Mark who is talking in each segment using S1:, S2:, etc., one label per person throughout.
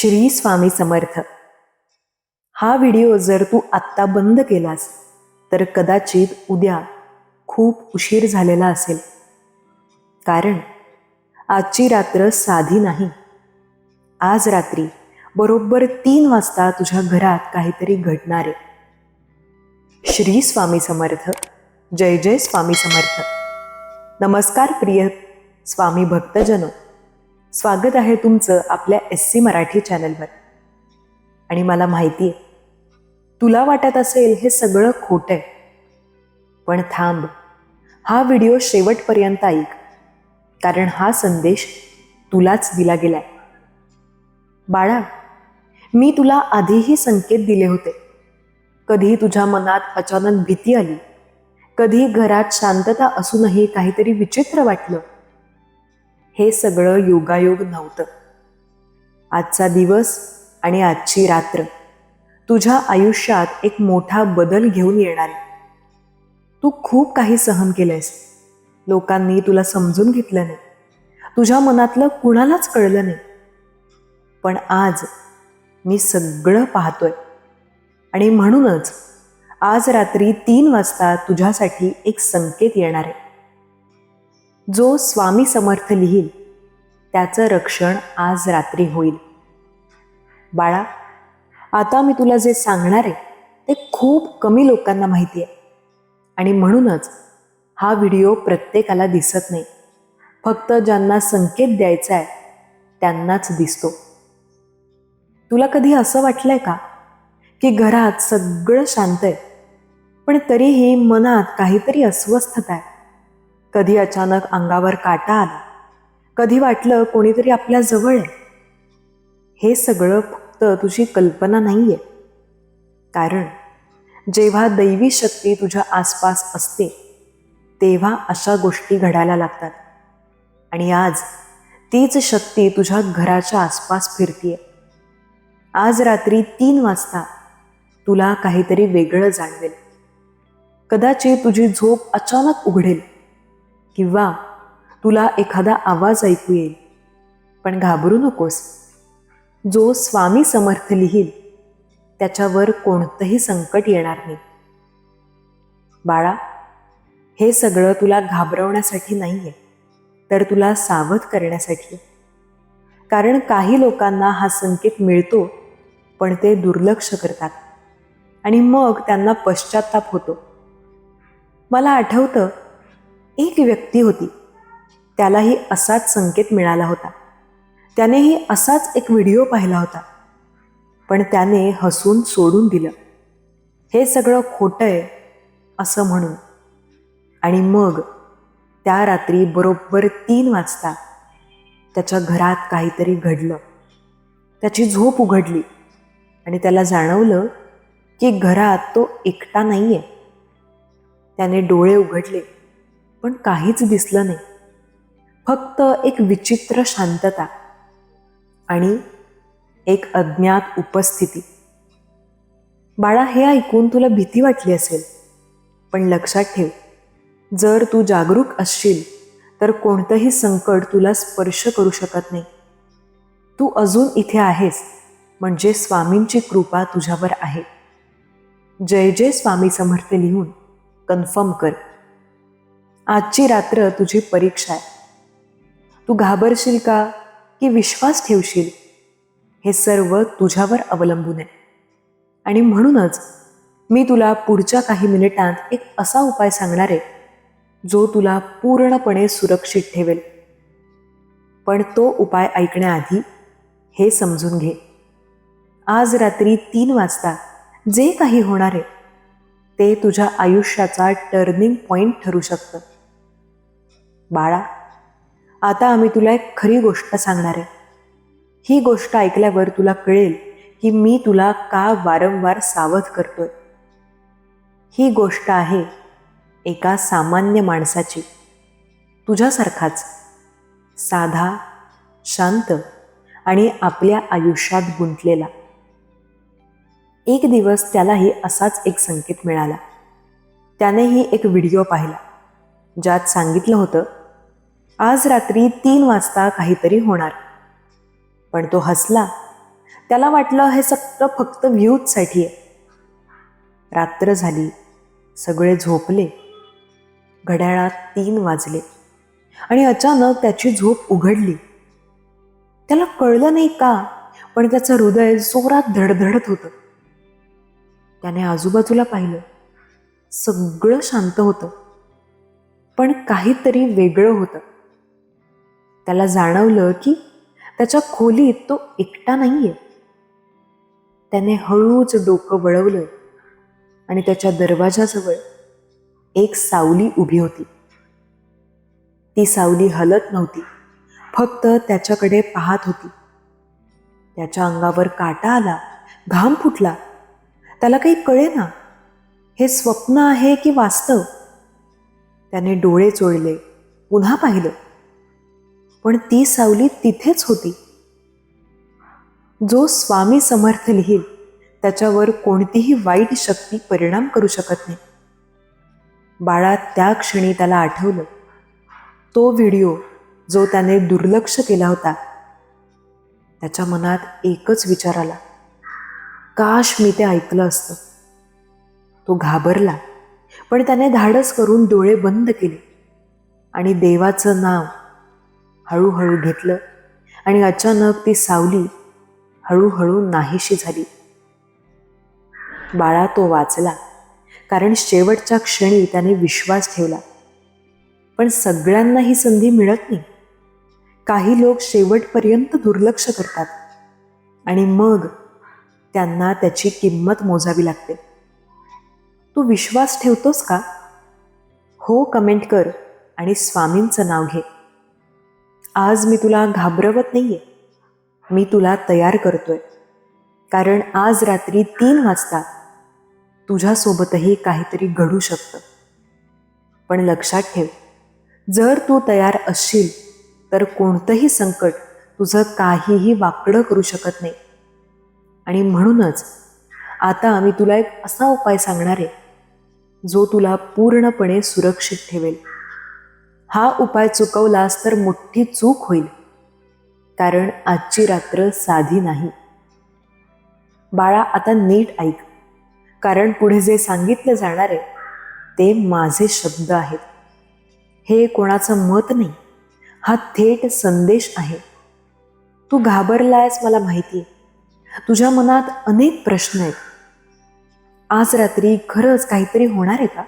S1: श्री स्वामी समर्थ. हा व्हिडिओ जर तू आत्ता बंद केलास तर कदाचित उद्या खूप उशीर झालेला असेल. कारण आजची रात्र साधी नाही. आज रात्री बरोबर 3 वाजता तुझ्या घरात काहीतरी घडणार आहे. श्री स्वामी समर्थ. जय जय स्वामी समर्थ. नमस्कार प्रिय स्वामी भक्तजनो. स्वागत आहे तुमचं आपल्या SC मराठी चॅनलवर. आणि मला माहिती आहे तुला वाटत असेल हे सगळं खोटं आहे, पण थांब, हा व्हिडिओ शेवटपर्यंत ऐक, कारण हा संदेश तुलाच दिला गेलाय. बाळा, मी तुला आधीही संकेत दिले होते. कधी तुझ्या मनात अचानक भीती आली, कधी घरात शांतता असूनही काहीतरी विचित्र वाटलं, हे सगळं योगायोग नव्हतं. आजचा दिवस आणि आजची रात्र तुझ्या आयुष्यात एक मोठा बदल घेऊन येणार आहे. तू खूप काही सहन केलंयस. लोकांनी तुला समजून घेतलं नाही, तुझ्या मनातलं कुणालाच कळलं नाही. पण आज मी सगळं पाहतोय. आणि म्हणूनच आज रात्री 3 वाजता तुझ्यासाठी एक संकेत येणार आहे. जो स्वामी समर्थ लिहील त्याचं रक्षण आज रात्री होईल. बाळा, आता मी तुला जे सांगणार आहे ते खूप कमी लोकांना माहिती आहे. आणि म्हणूनच हा व्हिडिओ प्रत्येकाला दिसत नाही. फक्त ज्यांना संकेत द्यायचा आहे त्यांनाच दिसतो. तुला कधी असं वाटलंय का की घरात सगळं शांत आहे, पण तरीही मनात काहीतरी अस्वस्थता आहे? कधी अचानक अंगावर काटा आला, कधी वाटलं कोणीतरी आपल्या जवळ आहे. हे सगळं फक्त तुझी कल्पना नाहीये. कारण जेव्हा दैवी शक्ती तुझ्या आसपास असते तेव्हा अशा गोष्टी घडायला लागतात. आणि आज तीच शक्ती तुझ्या घराच्या आसपास फिरतीये. आज रात्री 3 वाजता तुला काहीतरी वेगळं जाणवेल. कदाचित तुझी झोप अचानक उघडेल, किंवा तुला एखादा आवाज ऐकू येईल. पण घाबरू नकोस. जो स्वामी समर्थ लिहील त्याच्यावर कोणतंही संकट येणार नाही. बाळा, हे सगळं तुला घाबरवण्यासाठी नाहीये, तर तुला सावध करण्यासाठी. कारण काही लोकांना हा संकेत मिळतो पण ते दुर्लक्ष करतात आणि मग त्यांना पश्चाताप होतो. मला आठवतं, एक व्यक्ती होती, त्यालाही असाच संकेत मिळाला होता. त्यानेही असाच एक व्हिडिओ पाहिला होता, पण त्याने हसून सोडून दिलं, हे सगळं खोटं आहे असं म्हणून. आणि मग त्या रात्री बरोबर 3 वाजता त्याच्या घरात काहीतरी घडलं. त्याची झोप उघडली आणि त्याला जाणवलं की घरात तो एकटा नाहीये. त्याने डोळे उघडले पण काहीच दिसलं नाही. फक्त एक विचित्र शांतता आणि एक अज्ञात उपस्थिती. बाळा, हे ऐकून तुला भीती वाटली असेल, पण लक्षात ठेव, जर तू जागरूक असशील तर कोणतंही संकट तुला स्पर्श करू शकत नाही. तू अजून इथे आहेस म्हणजे स्वामींची कृपा तुझ्यावर आहे. जय जय स्वामी समर्थ लिहून कन्फर्म कर. आजची रात्र तुझी परीक्षा आहे. तू घाबरशील का की विश्वास ठेवशील, हे सर्व तुझ्यावर अवलंबून आहे. आणि म्हणूनच मी तुला पुढच्या काही मिनिटांत एक असा उपाय सांगणार आहे जो तुला पूर्णपणे सुरक्षित ठेवेल. पण तो उपाय ऐकण्याआधी हे समजून घे, आज रात्री 3 वाजता जे काही होणार आहे ते तुझ्या आयुष्याचा टर्निंग पॉइंट ठरू शकतं. बाळा, आता आम्ही तुला एक खरी गोष्ट सांगणार आहे. ही गोष्ट ऐकल्यावर तुला कळेल की मी तुला का वारंवार सावध करतोय. ही गोष्ट आहे एका सामान्य माणसाची, तुझ्यासारखाच, साधा, शांत आणि आपल्या आयुष्यात गुंतलेला. एक दिवस त्यालाही असाच एक संकेत मिळाला. त्यानेही एक व्हिडिओ पाहिला ज्यात सांगितलं होतं, आज रात्री 3 वाजता काहीतरी होणार. पण तो हसला त्याला वाटलं हे सगळं फक्त व्ह्यूजसाठी आहे. रात्र झाली, सगळे झोपले. घड्याळात 3 वाजले आणि अचानक त्याची झोप उघडली. त्याला कळलं नाही का, पण त्याचं हृदय जोरात धडधडत होतं. त्याने आजूबाजूला पाहिलं. सगळं शांत होतं, पण काहीतरी वेगळं होतं. त्याला जाणवलं की त्याच्या खोलीत तो एकटा नाहीये. त्याने हळूच डोकं वळवलं आणि त्याच्या दरवाजाजवळ एक सावली उभी होती. ती सावली हलत नव्हती, फक्त त्याच्याकडे पाहत होती. त्याच्या अंगावर काटा आला, घाम फुटला. त्याला काही कळेना, हे स्वप्न आहे की वास्तव. त्याने डोळे चोळले, पुन्हा पाहिलं, पण ती सावली तिथेच होती. जो स्वामी समर्थ लिहील त्याच्यावर कोणतीही वाईट शक्ती परिणाम करू शकत नाही. बाळा त्या क्षणी त्याला आठवलं तो व्हिडिओ जो त्याने दुर्लक्ष केला होता. त्याच्या मनात एकच विचार आला, काश मी ते ऐकलं असतं. तो घाबरला, पण त्याने धाडस करून डोळे बंद केले आणि देवाचं नाव हळूहळू घेतलं आणि अचानक ती सावली हळूहळू नाहीशी झाली. बाळा तो वाचला, कारण शेवटच्या क्षणी त्याने विश्वास ठेवला. पण सगळ्यांना ही संधी मिळत नाही. काही लोक शेवटपर्यंत दुर्लक्ष करतात आणि मग त्यांना त्याची किंमत मोजावी लागते. तू विश्वास ठेवतोस का? हो कमेंट कर आणि स्वामींचं नाव घे. आज मी तुला घाबरवत नाहीये, मी तुला तयार करतोय. कारण आज रात्री 3 वाजता तुझ्यासोबतही काहीतरी घडू शकतं. पण लक्षात ठेव, जर तू तयार असशील तर कोणतंही संकट तुझं काहीही वाकडं करू शकत नाही. आणि म्हणूनच आता मी तुला एक असा उपाय सांगणार आहे जो तुला पूर्णपणे सुरक्षित ठेवेल. हा उपाय चुकवलास तर मोठी चूक होईल, कारण आजची रात्र साधी नाही. बाळा आता नीट ऐक, कारण पुढे जे सांगितलं जाणार आहे ते माझे शब्द आहेत. हे कोणाचं मत नाही, हा थेट संदेश आहे. तू घाबरलायस मला माहिती आहे. तुझ्या मनात अनेक प्रश्न आहेत. आज रात्री खरंच काहीतरी होणार आहे का?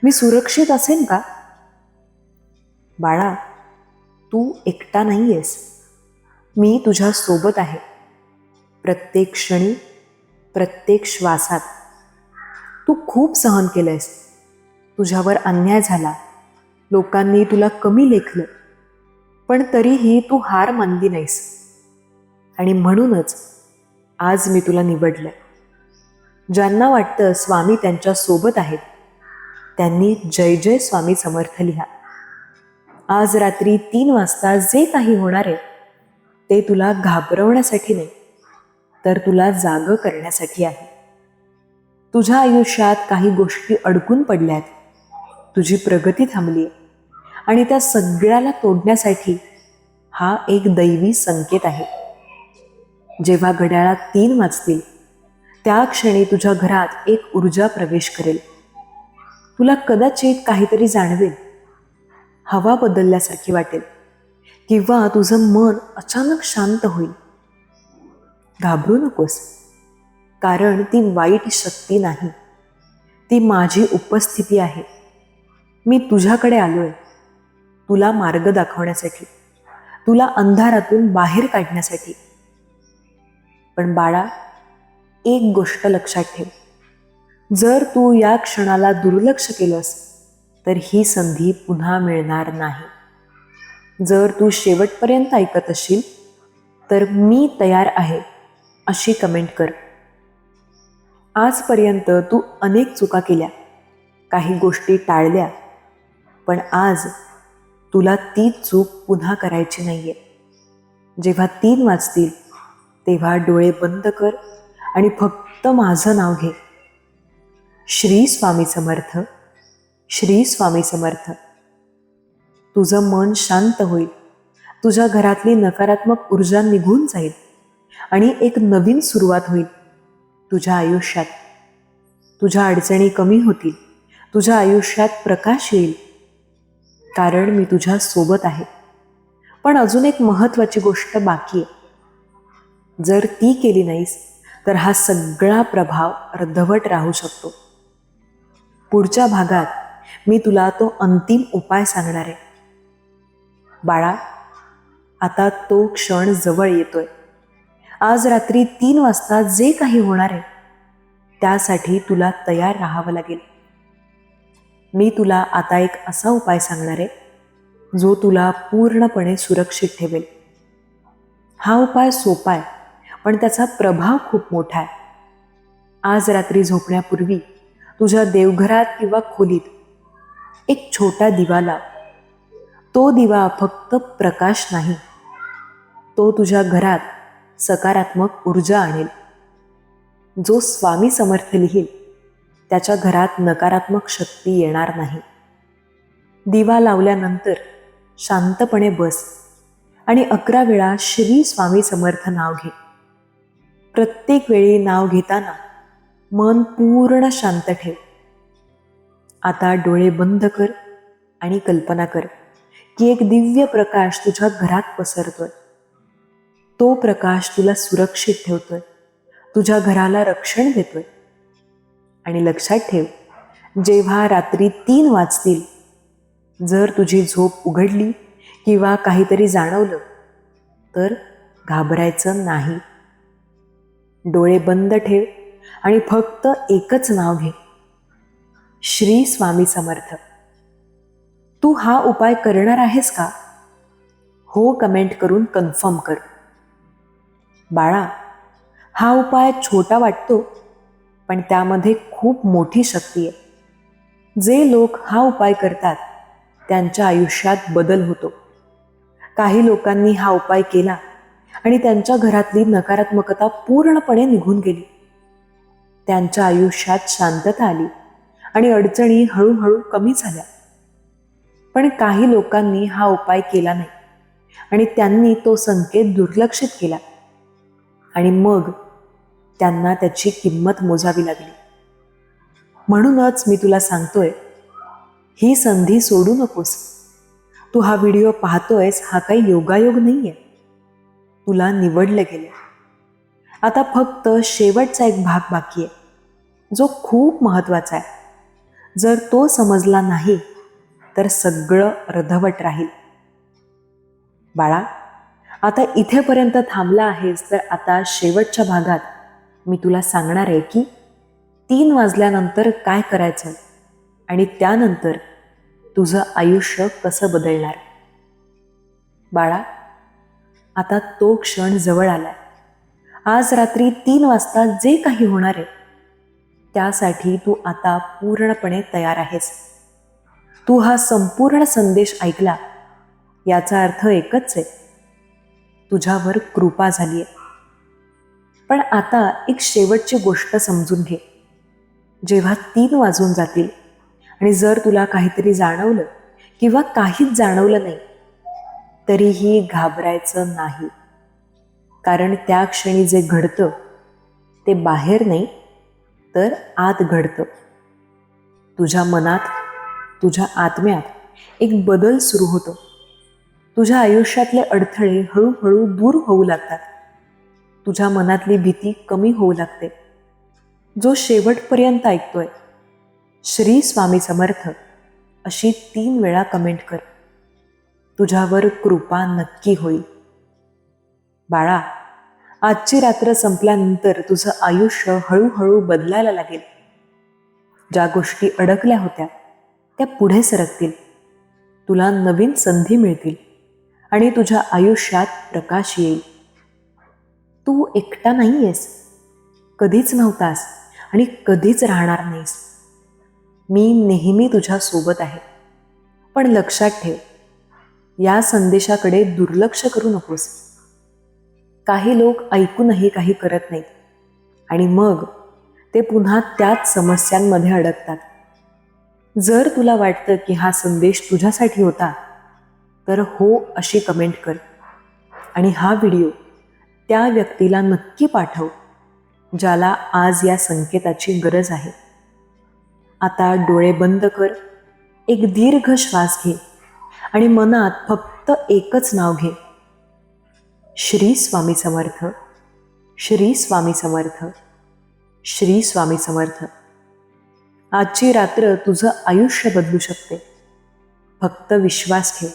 S1: मी सुरक्षित असेन का? बाळा, तू एकटा नाहीयेस. मी तुझ्या सोबत आहे. प्रत्येक क्षणी, प्रत्येक श्वासात. तू खूप सहन केलंयस. तुझ्यावर अन्याय झाला, लोकांनी तुला कमी लेखलं, पण तरीही तू हार मानली नाहीस. आणि म्हणूनच आज मी तुला निवडलंय. ज्यांना वाटतं स्वामी त्यांच्या सोबत आहेत त्यांनी जय जय स्वामी समर्थ लिहा. आज रात्री 3 वाजता जे काही होणार आहे ते तुला घाबरवण्यासाठी नाही, तर तुला जागं करण्यासाठी आहे. तुझ्या आयुष्यात काही गोष्टी अडकून पडल्यात, तुझी प्रगती थांबली आणि त्या सगळ्याला तोडण्यासाठी हा एक दैवी संकेत आहे. जेव्हा घड्याळात 3 वाजतील त्या क्षणी तुझ्या घरात एक ऊर्जा प्रवेश करेल. तुला कदाचित काहीतरी जाणवेल, हवा बदलल्यासारखी वाटेल, किंवा तुझं मन अचानक शांत होईल. घाबरू नकोस, कारण ती वाईट शक्ती नाही, ती माझी उपस्थिती आहे. मी तुझ्याकडे आलोय, तुला मार्ग दाखवण्यासाठी, तुला अंधारातून बाहेर काढण्यासाठी. पण बाळा, एक गोष्ट लक्षात ठेव, जर तू या क्षणाला दुर्लक्ष केलंस तर ही संधी पुन्हा मिळणार नाही. जर तू शेवटपर्यंत ऐकत असशील तर मी तयार आहे अशी कमेंट कर. आजपर्यंत तू अनेक चुका केल्या, काही गोष्टी टाळल्या, पण आज तुला ती चूक पुन्हा करायची नाहीये. जेव्हा 3 वाजतील तेव्हा डोळे बंद कर आणि फक्त माझं नाव घे, श्री स्वामी समर्थ, श्री स्वामी समर्थ. तुझं मन शांत होईल, तुझ्या घरातली नकारात्मक ऊर्जा निघून जाईल आणि एक नवीन सुरुवात होईल तुझ्या आयुष्यात. तुझ्या अडचणी कमी होतील, तुझ्या आयुष्यात प्रकाश येईल, कारण मी तुझ्या सोबत आहे. पण अजून एक महत्त्वाची गोष्ट बाकी आहे. जर ती केली नाहीस तर हा सगळा प्रभाव अर्धवट राहू शकतो. पुढच्या भागात मी तुला तो अंतिम उपाय सांगणार आहे. बाळा, आता तो क्षण जवळ येतोय. आज रात्री 3 वाजता जे काही होणार आहे त्यासाठी तुला तयार राहावं लागेल. मी तुला आता एक असा उपाय सांगणार आहे जो तुला पूर्णपणे सुरक्षित ठेवेल. हा उपाय सोपा आहे, पण त्याचा प्रभाव खूप मोठा आहे. आज रात्री झोपण्यापूर्वी तुझ्या देवघरात किंवा खोलीत एक छोटा दिवा लाव. तो दिवा फक्त प्रकाश नाही, तो तुझ्या घरात सकारात्मक ऊर्जा आणेल. जो स्वामी समर्थ लिहील त्याच्या घरात नकारात्मक शक्ती येणार नाही. दिवा लावल्यानंतर शांतपणे बस आणि 11 वेळा श्री स्वामी समर्थ नाव घे. प्रत्येक वेळी नाव घेताना मन पूर्ण शांत ठेव. आता डोळे बंद कर आणि कल्पना कर की एक दिव्य प्रकाश तुझ्या घरात पसरतोय. तो प्रकाश तुला सुरक्षित ठेवतोय, तुझ्या घराला रक्षण देतोय. आणि लक्षात ठेव, जेव्हा रात्री 3 वाजतील, जर तुझी झोप उघडली किंवा काहीतरी जाणवलं तर घाबरायचं नाही. डोळे बंद ठेव आणि फक्त एकच नाव घे, श्री स्वामी समर्थ. तू हा उपाय करणार आहेस का? हो कमेंट करून कन्फर्म कर. बाळा, हा उपाय छोटा वाटतो, पण त्यामध्ये खूप मोठी शक्ती आहे. जे लोक हा उपाय करतात त्यांच्या आयुष्यात बदल होतो. काही लोकांनी हा उपाय केला आणि त्यांच्या घरातली नकारात्मकता पूर्णपणे निघून गेली. त्यांच्या आयुष्यात शांतता आली आणि अडचणी हळूहळू कमी झाल्या. पण काही लोकांनी हा उपाय केला नाही आणि त्यांनी तो संकेत दुर्लक्षित केला आणि मग त्यांना त्याची किंमत मोजावी लागली. म्हणूनच मी तुला सांगतोय, ही संधी सोडू नकोस. तू हा व्हिडिओ पाहतोयस हा काही योगायोग नाहीये. तुला निवडलं गेलं. आता फक्त शेवटचा एक भाग बाकी आहे जो खूप महत्वाचा आहे. जर तो समजला नाही तर सगळं अर्धवट राहील. बाळा, आता इथेपर्यंत थांबला आहेस तर आता शेवटच्या भागात मी तुला सांगणार आहे की 3 वाजल्यानंतर काय करायचं आणि त्यानंतर तुझं आयुष्य कसं बदलणार. बाळा, आता तो क्षण जवळ आलाय. आज रात्री 3 वाजता जे काही होणार आहे त्यासाठी तू आता पूर्णपणे तयार आहेस. तू हा संपूर्ण संदेश ऐकला याचा अर्थ एकच आहे, तुझ्यावर कृपा झाली आहे. पण आता एक शेवटची गोष्ट समजून घे. जेव्हा 3 वाजून जातील आणि जर तुला काहीतरी जाणवलं किंवा काहीच जाणवलं नाही तरीही घाबरायचं नाही. कारण त्या क्षणी जे घडतं ते बाहेर नाही तर आत घडतं. तुझ्या मनात, तुझ्या आत्म्यात एक बदल सुरू होतो. तुझ्या आयुष्यातले अडथळे हळूहळू दूर होऊ लागतात. तुझ्या मनातली भीती कमी होऊ लागते. जो शेवटपर्यंत ऐकतोय, श्री स्वामी समर्थ अशी 3 वेळा कमेंट कर. तुझ्यावर कृपा नक्की होईल. बाळा, आजची रात्र संपल्यानंतर तुझं आयुष्य हळूहळू बदलायला लागेल. ज्या गोष्टी अडकल्या होत्या त्या पुढे सरकतील. तुला नवीन संधी मिळतील आणि तुझ्या आयुष्यात प्रकाश येईल. तू एकटा नाहीयेस, कधीच नव्हतास आणि कधीच राहणार नाहीस. मी नेहमी तुझ्या सोबत आहे. पण लक्षात ठेव, या संदेशाकडे दुर्लक्ष करू नकोस. काही लोक ऐकूनही काही करत नाहीत आणि मग ते पुन्हा त्याच समस्यांमध्ये अडकतात. जर तुला वाटतं की हा संदेश तुझ्यासाठी होता तर हो अशी कमेंट कर आणि हा व्हिडिओ त्या व्यक्तीला नक्की पाठव ज्याला आज या संकेताची गरज आहे. आता डोळे बंद कर, एक दीर्घ श्वास घे आणि मनात फक्त एकच नाव घे, श्री स्वामी समर्थ, श्री स्वामी समर्थ, श्री स्वामी समर्थ. आजची रात्र तुझं आयुष्य बदलू शकते. फक्त विश्वास ठेव.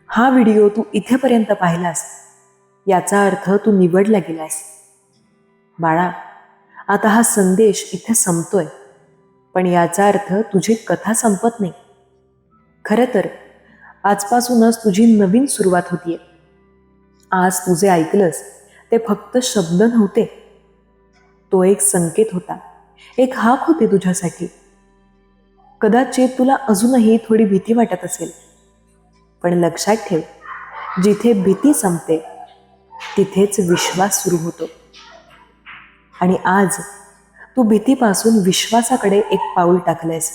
S1: हा व्हिडिओ तू इथेपर्यंत पाहिलास याचा अर्थ तू निवडला गेलास. बाळा, आता हा संदेश इथे संपतोय, पण याचा अर्थ तुझी कथा संपत नाही. खरं तर आजपासूनच तुझी नवीन सुरुवात होतीये. आज तुझे ऐकलंस ते फक्त शब्द नव्हते, तो एक संकेत होता, एक हाक होती तुझ्यासाठी. कदाचित तुला अजूनही थोडी भीती वाटत असेल, पण लक्षात ठेव, जिथे भीती संपते तिथेच विश्वास सुरू होतो. आणि आज तू भीतीपासून विश्वासाकडे एक पाऊल टाकलंयस.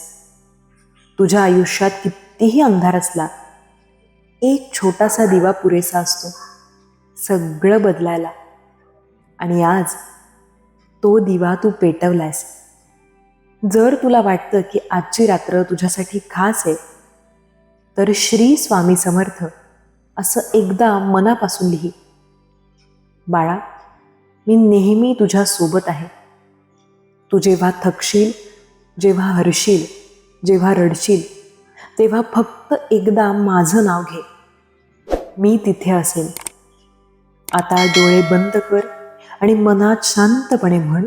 S1: तुझ्या आयुष्यात कितीही अंधार असला, एक छोटासा दिवा पुरेसा असतो सगळं बदलायला. आणि आज तो दिवा तू पेटवलायस. जर तुला वाटतं की आजची रात्र तुझ्यासाठी खास आहे, तर श्री स्वामी समर्थ असं एकदा मनापासून लिही. बाळा, मी नेहमी तुझ्या सोबत आहे. तू जेव्हा थकशील, जेव्हा हरशील, जेव्हा रडशील, तेव्हा फक्त एकदा माझं नाव घे, मी तिथे असेन. आता डोळे बंद कर आणि मनात शांतपणे म्हण,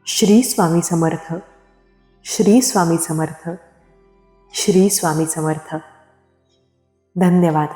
S1: श्री स्वामी समर्थ, श्री स्वामी समर्थ, श्री स्वामी समर्थ. धन्यवाद.